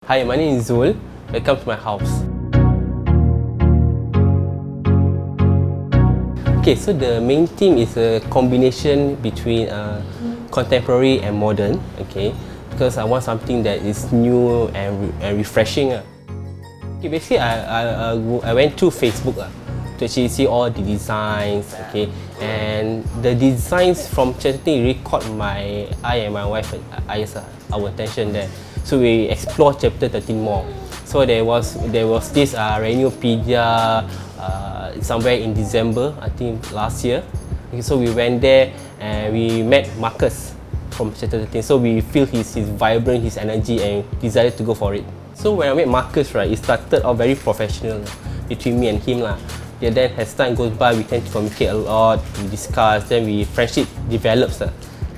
Hi, my name is Zul. Welcome to my house. Okay, so the main theme is a combination between contemporary and modern. Okay, because I want something that is new and refreshing. Okay, basically I went to Facebook to actually see all the designs. Okay, and the designs from Chapter really caught my eye and my wife our attention there. So we explored Chapter 13 more. So there was this Renopedia somewhere in December, I think last year. Okay, so we went there and we met Marcus from Chapter 13. So we feel his vibrant, his energy, and decided to go for it. So when I met Marcus, right, it started off very professional between me and him lah. Yeah, then as time goes by, we tend to communicate a lot, we discuss, then friendship develops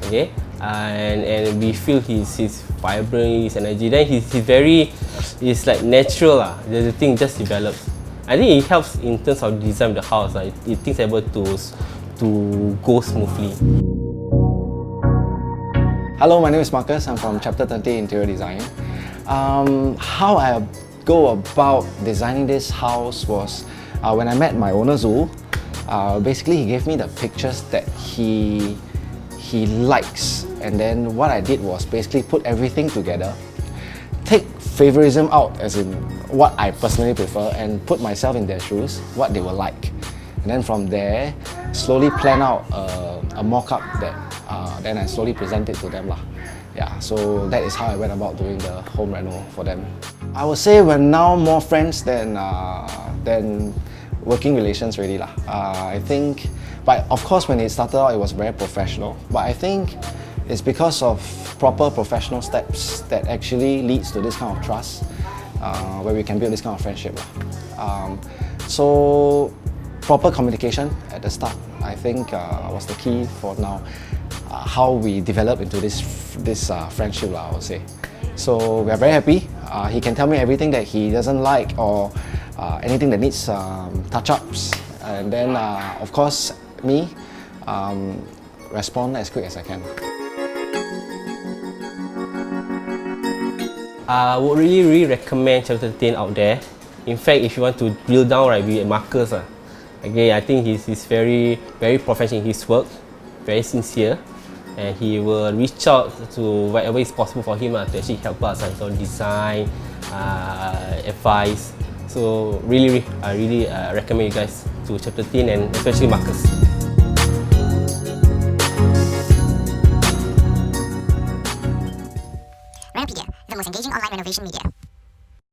okay, and we feel his vibrant, his energy. Then it's like natural the thing just develops. I think it helps in terms of design of the house. Things are able to go smoothly. Hello, my name is Marcus. I'm from Chapter 30 Interior Design. How I go about designing this house was when I met my owner Zul. Basically, he gave me the pictures that he likes, and then what I did was basically put everything together, take favoritism out, as in what I personally prefer, and put myself in their shoes, what they will like, and then from there, slowly plan out a mock-up that then I slowly present it to them lah. Yeah, so that is how I went about doing the home reno for them. I would say we're now more friends than working relations really lah. I think, but of course when it started out it was very professional, but I think it's because of proper professional steps that actually leads to this kind of trust, where we can build this kind of friendship lah. So proper communication at the start, I think was the key for now. How we develop into this friendship, I would say. So we are very happy. He can tell me everything that he doesn't like or anything that needs touch-ups, and then of course me respond as quick as I can. I would really recommend Chapter 13 out there. In fact, if you want to drill down, right, be Marcus. Okay, I think he's very professional in his work, very sincere, and he will reach out to whatever is possible for him to actually help us on design, advice. So I really recommend you guys to Chapter 13 and especially Marcus. Renopedia, the most engaging online renovation media.